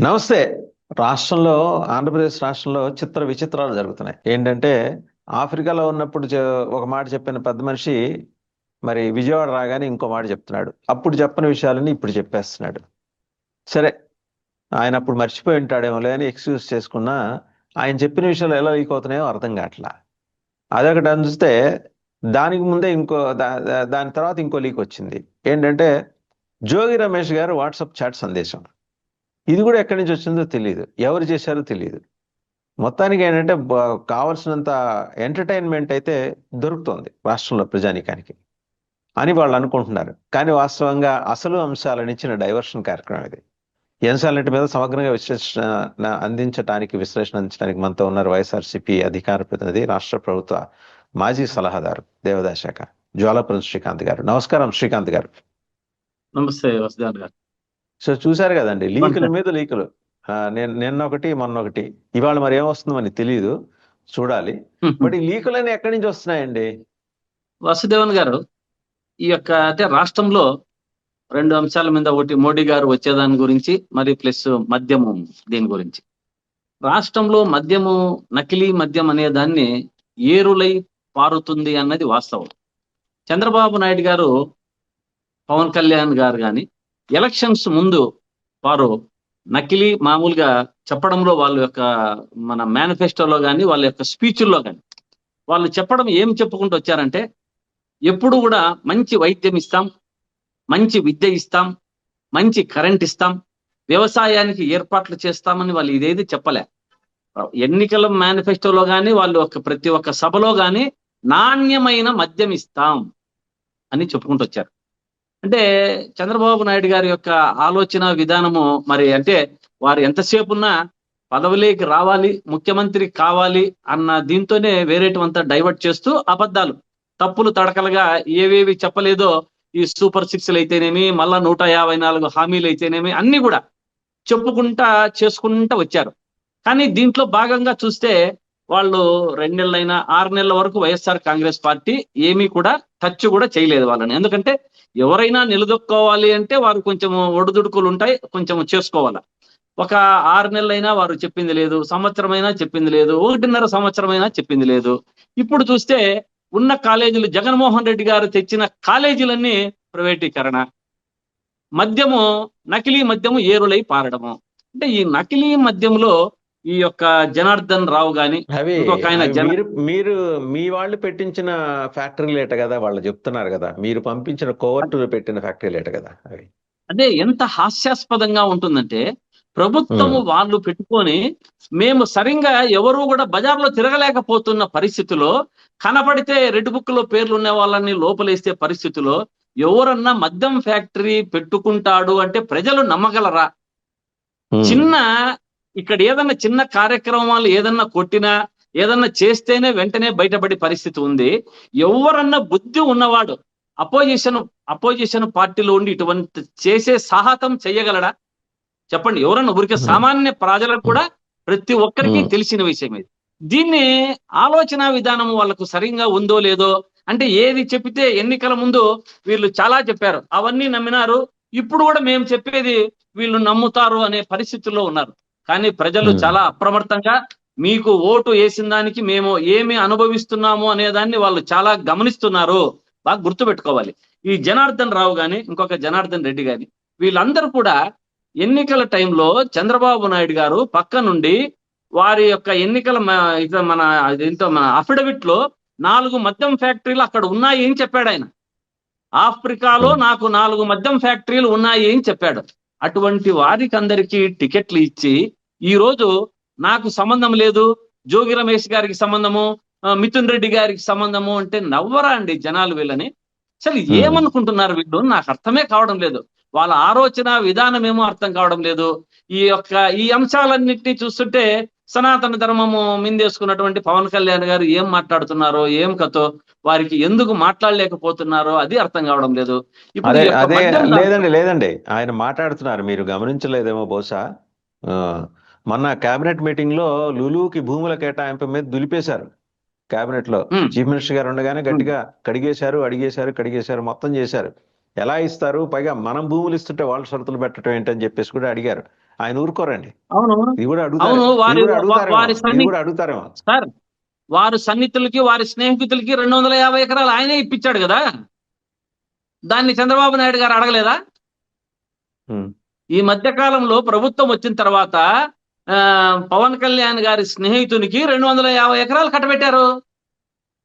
నమస్తే. రాష్ట్రంలో ఆంధ్రప్రదేశ్ రాష్ట్రంలో చిత్ర విచిత్రాలు జరుగుతున్నాయి. ఏంటంటే ఆఫ్రికాలో ఉన్నప్పుడు ఒక మాట చెప్పిన పెద్ద మనిషి మరి విజయవాడ రాగానే ఇంకో మాట చెప్తున్నాడు. అప్పుడు చెప్పని విషయాలని ఇప్పుడు చెప్పేస్తున్నాడు. సరే, ఆయన అప్పుడు మర్చిపోయి ఉంటాడేమో అని ఎక్స్క్యూజ్ చేసుకున్నా ఆయన చెప్పిన విషయాలు ఎలా లీక్ అవుతున్నాయో అర్థం కావట్లా. అదొకటి చూస్తే దానికి ముందే దాని తర్వాత ఇంకో లీక్ వచ్చింది. ఏంటంటే జోగి రమేష్ గారు వాట్సాప్ చాట్ సందేశం. ఇది కూడా ఎక్కడి నుంచి వచ్చిందో తెలియదు, ఎవరు చేశారో తెలియదు. మొత్తానికి ఏంటంటే కావలసినంత ఎంటర్టైన్మెంట్ అయితే దొరుకుతుంది రాష్ట్రంలో ప్రజానీకానికి అని వాళ్ళు అనుకుంటున్నారు. కానీ వాస్తవంగా అసలు అంశాలను ఇచ్చిన డైవర్షన్ కార్యక్రమం ఇది. ఈ అంశాలన్నిటి మీద సమగ్రంగా విశ్లేషణ అందించడానికి మనతో ఉన్నారు వైఎస్ఆర్సీపీ అధికార ప్రతినిధి, రాష్ట్ర ప్రభుత్వ మాజీ సలహాదారు, దేవాదాయ శాఖ జ్వాలాపురం శ్రీకాంత్ గారు. నమస్కారం శ్రీకాంత్ గారు. నమస్తే వసుదాన్ గారు. సో చూశారు కదండి, లీకుల మీద లీకులు. నిన్న ఒకటి మొన్న ఒకటి, ఇవాళ మరి ఏమొస్తుందో మనకి తెలియదు, చూడాలి. బట్ ఈ లీకులన్నీ ఎక్కడి నుంచి వస్తున్నాయండి? వసుదేవన్ గారు, ఈ యొక్క అంటే రాష్ట్రంలో రెండు అంశాల మీద, ఒకటి మోడీ గారు వచ్చేదాని గురించి, మరి ప్లస్ మద్యము దీని గురించి. రాష్ట్రంలో మద్యము, నకిలీ మద్యం అనే దాన్ని ఏరులై పారుతుంది అన్నది వాస్తవం. చంద్రబాబు నాయుడు గారు, పవన్ కళ్యాణ్ గారు కానీ ఎలక్షన్స్ ముందు వారు నకిలీ మామూలుగా చెప్పడంలో వాళ్ళ యొక్క మన మేనిఫెస్టోలో కానీ వాళ్ళ యొక్క స్పీచ్ల్లో కానీ వాళ్ళు చెప్పడం ఏం చెప్పుకుంటూ వచ్చారంటే, ఎప్పుడు కూడా మంచి వైద్యం ఇస్తాం, మంచి విద్య ఇస్తాం, మంచి కరెంట్ ఇస్తాం, వ్యవసాయానికి ఏర్పాట్లు చేస్తామని వాళ్ళు ఇదేది చెప్పలే. ఎన్నికల మేనిఫెస్టోలో కానీ వాళ్ళు ప్రతి ఒక్క సభలో కానీ నాణ్యమైన మద్యం ఇస్తాం అని చెప్పుకుంటూ వచ్చారు. అంటే చంద్రబాబు నాయుడు గారి యొక్క ఆలోచన విధానము మరి అంటే వారు ఎంతసేపు ఉన్నా పదవిలోకి రావాలి, ముఖ్యమంత్రి కావాలి అన్న దీంతోనే వేరేటంతా డైవర్ట్ చేస్తూ అబద్ధాలు, తప్పులు తడకలుగా ఏవేవి చెప్పలేదో ఈ సూపర్ సిక్స్లు అయితేనేమి, మళ్ళా 154 హామీలు అయితేనేమి అన్ని కూడా చెప్పుకుంటా చేసుకుంటా వచ్చారు. కానీ దీంట్లో భాగంగా చూస్తే వాళ్ళు 2 నెలలైనా 6 నెలల వరకు వైఎస్ఆర్ కాంగ్రెస్ పార్టీ ఏమీ కూడా టచ్ కూడా చేయలేదు వాళ్ళని. ఎందుకంటే ఎవరైనా నిలదొక్కోవాలి అంటే వారు కొంచెం ఒడిదుడుకులు ఉంటాయి, కొంచెం చేసుకోవాలి. ఒక 6 నెలలైనా వారు చెప్పింది లేదు, సంవత్సరమైనా చెప్పింది లేదు, 1.5 సంవత్సరమైనా చెప్పింది లేదు. ఇప్పుడు చూస్తే ఉన్న కాలేజీలు, జగన్మోహన్ రెడ్డి గారు తెచ్చిన కాలేజీలన్నీ ప్రైవేటీకరణ, మద్యము, నకిలీ మద్యము ఏరులై పారడము. అంటే ఈ నకిలీ మద్యంలో ఈ యొక్క జనార్దన్ రావు గాని ఇంకొక ఆయన మీరు మీ వాళ్ళు పెట్టించిన ఫ్యాక్టరీలేట కదా, వాళ్ళు చెప్తున్నారు కదా, మీరు పంపించిన కోవర్టు పెట్టిన ఫ్యాక్టరీలేట కదా అవి. అదే ఎంత హాస్యాస్పదంగా ఉంటుందంటే, ప్రభుత్వము వాళ్ళు పెట్టుకొని మేము సరిగ్గా ఎవరు కూడా బజార్లో తిరగలేకపోతున్న పరిస్థితిలో, కనపడితే రెడ్ బుక్ లో పేర్లు ఉన్న వాళ్ళని లోపలేస్తే పరిస్థితిలో ఎవరన్నా మద్యం ఫ్యాక్టరీ పెట్టుకుంటాడు అంటే ప్రజలు నమ్మగలరా? చిన్న ఇక్కడ ఏదన్నా చిన్న కార్యక్రమాలు ఏదన్నా కొట్టినా, ఏదన్నా చేస్తేనే వెంటనే బయటపడే పరిస్థితి ఉంది. ఎవరన్నా బుద్ధి ఉన్నవాడు అపోజిషన్ పార్టీలో ఉండి ఇటువంటి చేసే సాహసం చెయ్యగలడా చెప్పండి? ఎవరన్నా ఊరికే సామాన్య ప్రజలకు కూడా ప్రతి ఒక్కరికి తెలిసిన విషయం ఇది. దీన్ని ఆలోచన విధానం వాళ్ళకు సరిగ్గా ఉందో లేదో, అంటే ఏది చెప్పితే ఎన్నికల ముందు వీళ్ళు చాలా చెప్పారు, అవన్నీ నమ్మినారు, ఇప్పుడు కూడా మేము చెప్పేది వీళ్ళు నమ్ముతారు అనే పరిస్థితుల్లో ఉన్నారు. కానీ ప్రజలు చాలా అప్రమత్తంగా, మీకు ఓటు వేసిన దానికి మేము ఏమి అనుభవిస్తున్నాము అనే దాన్ని వాళ్ళు చాలా గమనిస్తున్నారు. బాగా గుర్తుపెట్టుకోవాలి. ఈ జనార్దన్ రావు గాని ఇంకొక జనార్దన్ రెడ్డి గాని వీళ్ళందరూ కూడా ఎన్నికల టైంలో చంద్రబాబు నాయుడు గారు పక్క నుండి వారి యొక్క ఎన్నికల మన అఫిడవిట్ లో 4 మద్యం ఫ్యాక్టరీలు అక్కడ ఉన్నాయి అని చెప్పాడు ఆయన. ఆఫ్రికాలో నాకు 4 మద్యం ఫ్యాక్టరీలు ఉన్నాయి అని చెప్పాడు. అటువంటి వారికి అందరికీ టికెట్లు ఇచ్చి ఈ రోజు నాకు సంబంధం లేదు, జోగి రమేష్ గారికి సంబంధము, మిథున్ రెడ్డి గారికి సంబంధము అంటే నవ్వరా అండి జనాలు వీళ్ళని? అసలు ఏమనుకుంటున్నారు వీళ్ళు? నాకు అర్థమే కావడం లేదు. వాళ్ళ ఆలోచన విధానం ఏమో అర్థం కావడం లేదు. ఈ అంశాలన్నింటినీ చూస్తుంటే సనాతన ధర్మము మిందేసుకున్నటువంటి పవన్ కళ్యాణ్ గారు ఏం మాట్లాడుతున్నారో, ఏం కథో, వారికి ఎందుకు మాట్లాడలేకపోతున్నారో అది అర్థం కావడం లేదు. లేదండి ఆయన మాట్లాడుతున్నారు, మీరు గమనించలేదేమో బహుశా. మొన్న కేబినెట్ మీటింగ్ లో లులుకి భూముల కేటాయింపు మీద దులిపేశారు. కేబినెట్ లో చీఫ్ మినిస్టర్ గారు ఉండగానే గట్టిగా కడిగేశారు, మొత్తం చేశారు. ఎలా ఇస్తారు? పైగా మనం భూములు ఇస్తుంటే వాళ్ళు షరతులు పెట్టడం ఏంటని చెప్పేసి కూడా అడిగారు. ఆయన ఊరుకోరండి. అవును ఇది కూడా అడుగుతారు, అవును ఇది వారి కూడా అడుగుతారేమో, వారి ఇది సన్ని కూడా అడుగుతారేమో. సార్ వారి సన్నిహితులకి వారి స్నేహితులకి 250 ఎకరాలు ఆయనే ఇప్పించాడు కదా. దాన్ని చంద్రబాబు నాయుడు గారు అడగలేదా? ఉమ్. ఈ మధ్య కాలంలో ప్రభుత్వం వచ్చిన తర్వాత ఆ, పవన్ కళ్యాణ్ గారి స్నేహితునికి 250 ఎకరాలు కట్టబెట్టారు.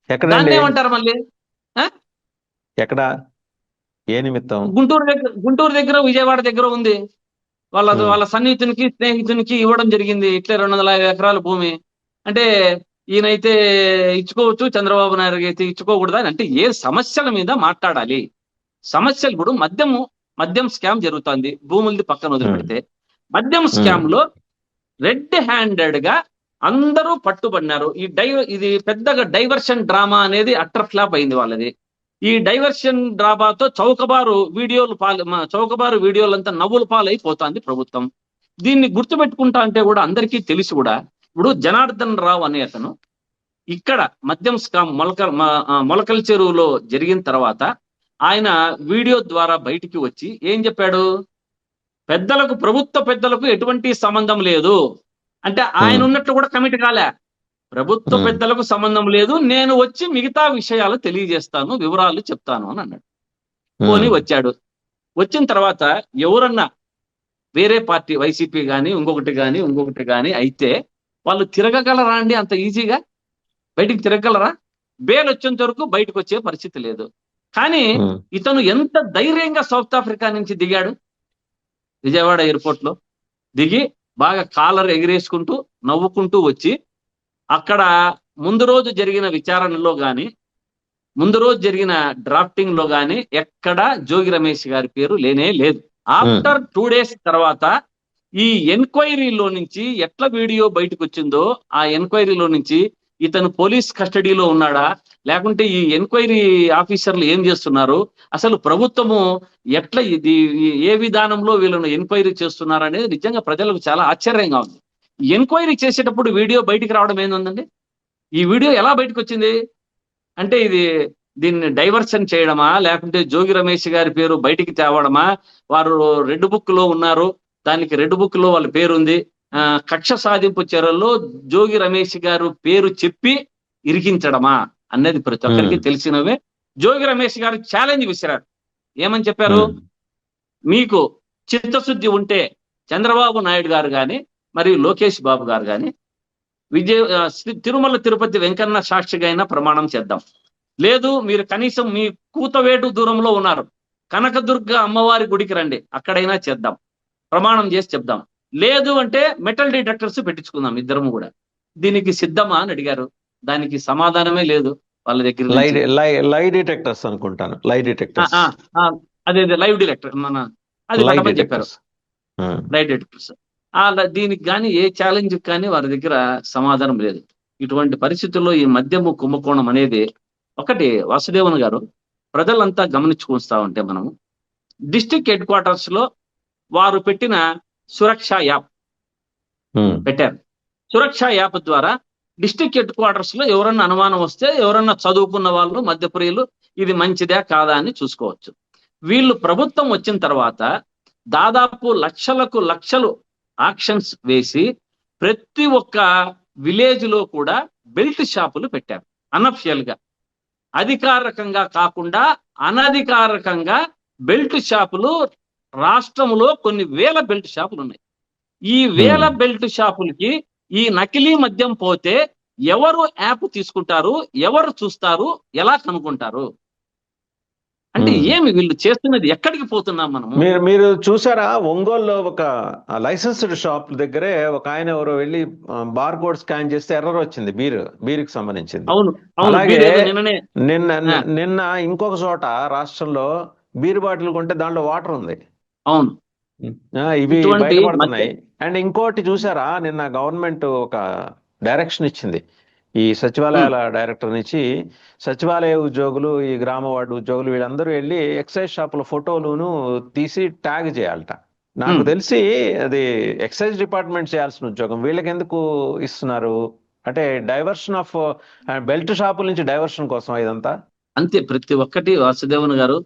దాన్ని ఎక్కడండి? ఏమంటారు మళ్ళీ? ఆ? ఎక్కడ? ఏ నిమిత్తం? గుంటూరు దగ్గర విజయవాడ దగ్గర ఉంది. ఉమ్. వాళ్ళ సన్నిహితునికి స్నేహితునికి ఇవ్వడం జరిగింది ఇట్లే 250 ఎకరాల భూమి. అంటే ఈయనైతే ఇచ్చుకోవచ్చు, చంద్రబాబు నాయుడు అయితే ఇచ్చుకోకూడదా అంటే ఏ సమస్యల మీద మాట్లాడాలి? సమస్యలు ఇప్పుడు మద్యం స్కామ్ జరుగుతుంది, భూములది పక్కన ఉమ్. వదిలిపెడితే మద్యం ఉమ్. స్కామ్ లో రెడ్ హ్యాండెడ్ గా అందరూ పట్టుబడినారు. ఇది పెద్దగా డైవర్షన్ డ్రామా అనేది అట్టర్ ఫ్లాప్ అయింది వాళ్ళది. ఈ డైవర్షన్ డ్రామాతో చౌకబారు వీడియోలంతా నవ్వుల పాలైపోతుంది ప్రభుత్వం. దీన్ని గుర్తుపెట్టుకుంటా అంటే కూడా అందరికీ తెలిసి కూడా ఇప్పుడు జనార్దన్ రావు అనే అతను ఇక్కడ మద్యం స్కామ్ మొలకల చెరువులో జరిగిన తర్వాత ఆయన వీడియో ద్వారా బయటికి వచ్చి ఏం చెప్పాడు? ప్రభుత్వ పెద్దలకు ఎటువంటి సంబంధం లేదు అంటే ఆయన ఉమ్. ఉన్నట్లు కూడా కమిట్ కాలే. ప్రభుత్వ ఉమ్. పెద్దలకు సంబంధం లేదు, నేను వచ్చి మిగతా విషయాలు తెలియజేస్తాను, వివరాలు చెప్తాను అని అన్నాడు. పోనీ ఉమ్. వచ్చాడు. వచ్చిన తర్వాత ఎవరన్నా వేరే పార్టీ వైసీపీ కానీ ఇంకొకటి కానీ అయితే వాళ్ళు తిరగగలరా అండి? అంత ఈజీగా బయటికి తిరగగలరా? బెయిల్ వచ్చేంత వరకు బయటకు వచ్చే పరిస్థితి లేదు. కానీ ఉమ్. ఇతను ఎంత ధైర్యంగా సౌత్ ఆఫ్రికా నుంచి దిగాడు. విజయవాడ ఎయిర్పోర్ట్ లో దిగి బాగా కాలర్ ఎగిరేసుకుంటూ నవ్వుకుంటూ వచ్చి అక్కడ ముందు రోజు జరిగిన విచారణలో గాని ముందు రోజు జరిగిన డ్రాఫ్టింగ్ లో గాని ఎక్కడ జోగి రమేష్ గారి పేరు లేనే లేదు. ఆఫ్టర్ 2 days తర్వాత ఈ ఎంక్వైరీలో నుంచి ఎట్లా వీడియో బయటకు వచ్చిందో ఆ ఎంక్వైరీలో నుంచి ఇతను పోలీస్ కస్టడీలో ఉన్నాడా, లేకుంటే ఈ ఎంక్వైరీ ఆఫీసర్లు ఏం చేస్తున్నారు, అసలు ప్రభుత్వము ఎట్లా ఏ విధానంలో వీళ్ళను ఎంక్వైరీ చేస్తున్నారు అనేది నిజంగా ప్రజలకు చాలా ఆశ్చర్యంగా ఉంది. ఎంక్వైరీ చేసేటప్పుడు వీడియో బయటికి రావడం ఏందండి? ఈ వీడియో ఎలా బయటకు వచ్చింది అంటే దీన్ని డైవర్షన్ చేయడమా, లేకుంటే జోగి రమేష్ గారి పేరు బయటికి తేవడమా? వారు రెడ్ బుక్ లో ఉన్నారు, దానికి రెడ్ బుక్ లో వాళ్ళ పేరు ఉంది, కక్ష సాధింపు చర్యల్లో జోగి రమేష్ గారు పేరు చెప్పి ఇరికించడమా అన్నది ప్రతి ఒక్కరికి తెలిసినవే. జోగి రమేష్ గారు ఛాలెంజ్ విసిరారు. ఏమని చెప్పారు? మీకు చిత్తశుద్ధి ఉంటే చంద్రబాబు నాయుడు గారు కానీ మరియు లోకేష్ బాబు గారు కానీ తిరుమల తిరుపతి వెంకన్న సాక్షిగా అయినా ప్రమాణం చేద్దాం. లేదు మీరు కనీసం మీ కూతవేటు దూరంలో ఉన్నారు, కనకదుర్గ అమ్మవారి గుడికి రండి, అక్కడైనా చేద్దాం, ప్రమాణం చేసి చెప్దాం. లేదు అంటే మెటల్ డిటెక్టర్స్ పెట్టించుకుందాం ఇద్దరము కూడా. దీనికి సిద్ధమా అని అడిగారు. దానికి సమాధానమే లేదు వాళ్ళ దగ్గర. లై డిటెక్టర్స్ అనుకుంటాను. లై డిటెక్టర్స్, అదే లైవ్ డిటెక్టర్ అది లై పెట్టమని చెప్పారు. డిటెక్టర్స్. లైవ్ డిటెక్టర్స్ దీనికి కానీ ఏ ఛాలెంజ్ కానీ వారి దగ్గర సమాధానం లేదు. ఇటువంటి పరిస్థితుల్లో ఈ మద్యము కుంభకోణం అనేది ఒకటి. వాసుదేవన్ గారు, ప్రజలంతా గమనించుకొస్తా ఉంటే మనము డిస్ట్రిక్ట్ హెడ్ క్వార్టర్స్ లో వారు పెట్టిన సురక్ష యాప్ పెట్టారు. సురక్ష యాప్ ద్వారా డిస్ట్రిక్ట్ హెడ్ క్వార్టర్స్ లో ఎవరన్నా అనుమానం వస్తే, ఎవరన్నా చదువుకున్న వాళ్ళు మద్యప్రియులు ఇది మంచిదే కాదా అని చూసుకోవచ్చు. వీళ్ళు ప్రభుత్వం వచ్చిన తర్వాత దాదాపు లక్షలు ఆక్షన్స్ వేసి ప్రతి ఒక్క విలేజ్ లో కూడా బెల్ట్ షాపులు పెట్టారు. అనఫిషియల్ గా, అధికారికంగా కాకుండా అనధికారికంగా బెల్ట్ షాపులు రాష్ట్రంలో కొన్ని వేల బెల్ట్ షాపులు ఉన్నాయి. ఈ వేల బెల్ట్ షాపులకి ఈ నకిలీ మద్యం పోతే ఎవరు యాప్ తీసుకుంటారు, ఎవరు చూస్తారు, ఎలా కనుక్కుంటారు? అంటే ఏమి వీళ్ళు చేస్తున్నది? ఎక్కడికి పోతున్నాం మనము? మీరు చూసారా? ఒంగోలులో ఒక లైసెన్స్డ్ షాప్ దగ్గరే ఒక ఆయన ఎవరో వెళ్ళి బార్ కోడ్ స్కాన్ చేస్తే ఎర్రర్ వచ్చింది, బీరుకి సంబంధించింది. అవును, అలాగే నిన్న నిన్న ఇంకొక చోట రాష్ట్రంలో బీర్ బాటిల్ కొంటే దాంట్లో వాటర్ ఉంది. అవును, ఇవి బయటపడుతున్నాయి. అండ్ ఇంకోటి చూసారా? నిన్న గవర్నమెంట్ ఒక డైరెక్షన్ ఇచ్చింది ఈ సచివాలయాల డైరెక్టర్ నుంచి. సచివాలయ ఉద్యోగులు, ఈ గ్రామ వార్డు ఉద్యోగులు వీళ్ళందరూ వెళ్ళి ఎక్సైజ్ షాపుల ఫోటోలును తీసి ట్యాగ్ చేయాలట. నాకు తెలిసి అది ఎక్సైజ్ డిపార్ట్మెంట్ చేయాల్సిన ఉద్యోగం, వీళ్ళకి ఎందుకు ఇస్తున్నారు? అంటే డైవర్షన్ ఆఫ్ బెల్ట్ షాపుల నుంచి డైవర్షన్ కోసం ఇదంతా. అంతే, ప్రతి ఒక్కటి. వాసుదేవన్ గారు,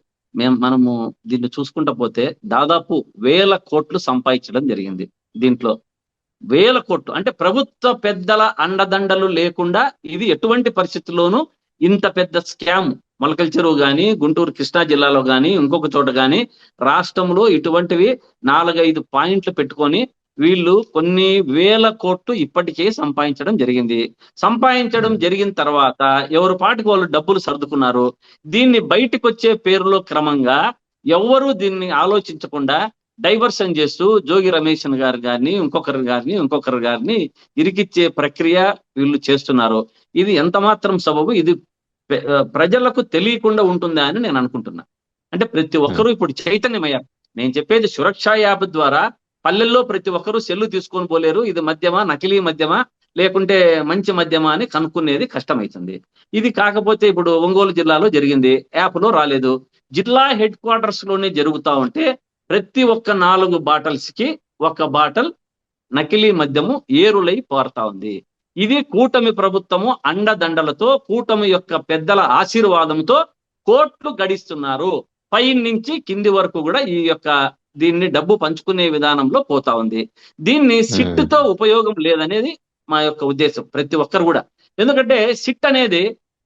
మనము దీన్ని చూసుకుంటా పోతే దాదాపు 1000 కోట్లు సంపాదించడం జరిగింది. దీంట్లో వేల కోట్లు. అంటే ప్రభుత్వ పెద్దల అండదండలు లేకుండా ఇది ఎటువంటి పరిస్థితుల్లోనూ ఇంత పెద్ద స్కామ్ మొలకల చెరువు గాని, గుంటూరు కృష్ణా జిల్లాలో గాని, ఇంకొక చోట గాని రాష్ట్రంలో ఇటువంటివి 4-5 పాయింట్లు పెట్టుకొని వీళ్ళు కొన్ని వేల కోట్లు ఇప్పటికే సంపాదించడం జరిగింది. సంపాదించడం జరిగిన తర్వాత ఎవరి పాటికి వాళ్ళు డబ్బులు సర్దుకున్నారు. దీన్ని బయటకు వచ్చే పేరులో క్రమంగా ఎవరు దీన్ని ఆలోచించకుండా డైవర్షన్ చేస్తూ జోగి రమేష్ గారిని ఇంకొకరి గారిని ఇరికిచ్చే ప్రక్రియ వీళ్ళు చేస్తున్నారు. ఇది ఎంత మాత్రం సబబు? ఇది ప్రజలకు తెలియకుండా ఉంటుందా అని నేను అనుకుంటున్నా. అంటే ప్రతి ఒక్కరూ ఇప్పుడు చైతన్యమయ్యారు. నేను చెప్పేది సురక్షా యాప్ ద్వారా పల్లెల్లో ప్రతి ఒక్కరూ సెల్లు తీసుకొని పోలేరు. ఇది మద్యమా, నకిలీ మద్యమా, లేకుంటే మంచి మద్యమా అని కనుక్కునేది కష్టమవుతుంది. ఇది కాకపోతే ఇప్పుడు ఒంగోలు జిల్లాలో జరిగింది, యాప్లో రాలేదు. జిల్లా హెడ్ క్వార్టర్స్ లోనే జరుగుతా ఉంటే ప్రతి ఒక్క 4 బాటల్స్ కి 1 బాటల్ నకిలీ మద్యము ఏరులై పారుతా ఉంది. ఇది కూటమి ప్రభుత్వము అండదండలతో, కూటమి యొక్క పెద్దల ఆశీర్వాదంతో కోట్లు గడిస్తున్నారు. పై నుంచి కింది వరకు కూడా ఈ యొక్క దీన్ని డబ్బు పంచుకునే విధానంలో పోతా ఉంది. దీన్ని సిట్టుతో ఉపయోగం లేదనేది మా యొక్క ఉద్దేశం, ప్రతి ఒక్కరు కూడా. ఎందుకంటే సిట్ అనేది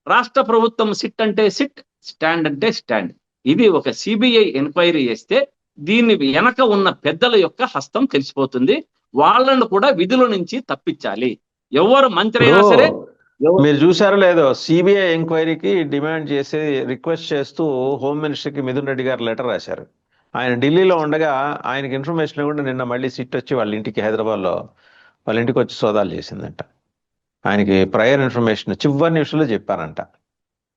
రాష్ట్ర ప్రభుత్వం, సిట్ అంటే సిట్, స్టాండ్ అంటే స్టాండ్. ఇది ఒక సిబిఐ ఎంక్వైరీ చేస్తే దీన్ని వెనక ఉన్న పెద్దల యొక్క హస్తం తెలిసిపోతుంది. వాళ్ళను కూడా విధుల నుంచి తప్పించాలి. ఎవరు మంత్రి అయినా సరే. మీరు చూసారో లేదో, సిబిఐ ఎంక్వైరీకి డిమాండ్ చేసి రిక్వెస్ట్ చేస్తూ హోమ్ మినిస్టర్కి మిథున్ రెడ్డి గారు లెటర్ రాశారు. ఆయన ఢిల్లీలో ఉండగా ఆయనకి ఇన్ఫర్మేషన్ కూడా నిన్న మళ్ళీ సిట్ వచ్చి వాళ్ళ ఇంటికి, హైదరాబాద్లో వాళ్ళ ఇంటికి వచ్చి సోదాలు చేసిందంట. ఆయనకి ప్రయర్ ఇన్ఫర్మేషన్ చివరి నిమిషంలో చెప్పారంట.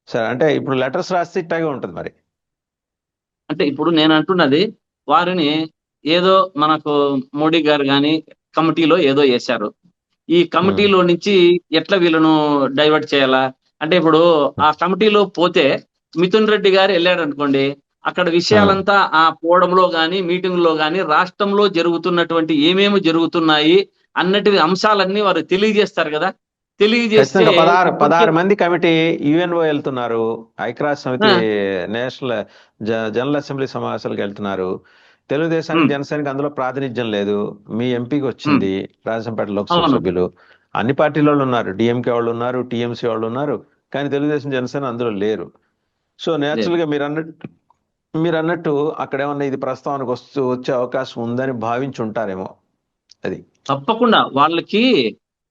సరే, అంటే ఇప్పుడు లెటర్స్ రాస్తే ఇట్టాగే ఉంటుంది మరి. అంటే ఇప్పుడు నేను అంటున్నది, వారిని ఏదో మనకు మోడీ గారు కానీ కమిటీలో ఏదో వేశారు. ఈ కమిటీలో నుంచి ఎట్లా వీళ్ళను డైవర్ట్ చేయాలా అంటే, ఇప్పుడు ఆ కమిటీలో పోతే మిథున్ రెడ్డి గారు వెళ్ళాడు అనుకోండి, అక్కడ విషయాలంతా ఆ పోవడంలో గాని, మీటింగ్ లో గాని రాష్ట్రంలో జరుగుతున్నటువంటి ఏమేమి జరుగుతున్నాయి అన్నటి అంశాలన్నీ వారు తెలియజేస్తారు కదా. తెలియజేస్తే 16 మంది కమిటీ యుఎన్ఓ వెళ్తున్నారు, ఐక్యరాజ్య సమితి నేషనల్ జనరల్ అసెంబ్లీ సమావేశాలకు వెళ్తున్నారు. తెలుగుదేశానికి, జనసేనకి అందులో ప్రాతినిధ్యం లేదు. మీ ఎంపీకి వచ్చింది, రాజంపేట లోక్సభ సభ్యులు. అన్ని పార్టీల వాళ్ళు ఉన్నారు, డిఎంకే వాళ్ళు ఉన్నారు, టిఎంసీ వాళ్ళు ఉన్నారు, కానీ తెలుగుదేశం, జనసేన అందులో లేరు. సో నేచురల్ గా మీరు అన్నట్టు అక్కడ ఏమన్నా ఇది ప్రస్తావనకు వచ్చే అవకాశం ఉందని భావించి ఉంటారేమో. అది తప్పకుండా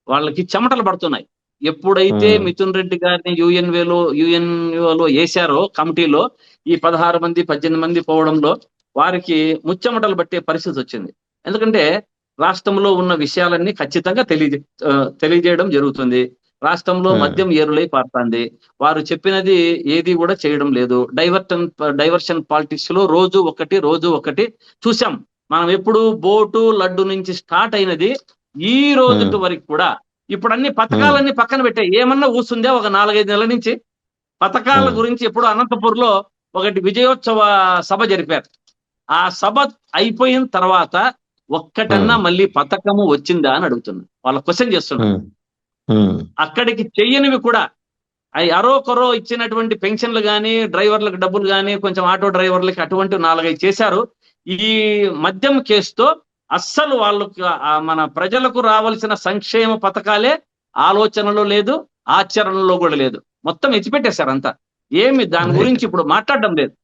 వాళ్ళకి చెమటలు పడుతున్నాయి. ఎప్పుడైతే మిథున్ రెడ్డి గారిని యుఎన్ఓలో వేశారో కమిటీలో, ఈ 16 మంది 18 మంది పోవడంలో వారికి ముచ్చెమటలు పట్టే పరిస్థితి వచ్చింది. ఎందుకంటే రాష్ట్రంలో ఉన్న విషయాలన్నీ ఖచ్చితంగా తెలియజేయడం జరుగుతుంది. రాష్ట్రంలో మద్యం ఏరులై పారుతుంది. వారు చెప్పినది ఏది కూడా చేయడం లేదు. డైవర్షన్ పాలిటిక్స్ లో రోజు ఒకటి చూసాం మనం. ఎప్పుడు బోటు లడ్డు నుంచి స్టార్ట్ అయినది ఈ రోజు వరకు కూడా. ఇప్పుడు అన్ని పథకాలన్నీ పక్కన పెట్టాయి. ఏమన్నా ఊస్తుందే ఒక 4-5 నెలల నుంచి పథకాల గురించి. ఎప్పుడు అనంతపూర్ లో ఒకటి విజయోత్సవ సభ జరిపారు. ఆ సభ అయిపోయిన తర్వాత ఒక్కటన్నా మళ్ళీ పథకము వచ్చిందా అని అడుగుతున్నా, వాళ్ళ క్వశ్చన్ చేస్తున్నారు. అక్కడికి చెయ్యనివి కూడా అరోకొరో ఇచ్చినటువంటి పెన్షన్లు కానీ, డ్రైవర్లకు డబ్బులు కానీ, కొంచెం ఆటో డ్రైవర్లకి అటువంటి 4-5 చేశారు. ఈ మద్యం కేసుతో అస్సలు వాళ్ళకు మన ప్రజలకు రావాల్సిన సంక్షేమ పథకాలే ఆలోచనలో లేదు, ఆచరణలో కూడా లేదు. మొత్తం ఎత్తిపెట్టేశారు అంతా. ఏమి దాని గురించి ఇప్పుడు మాట్లాడడం లేదు.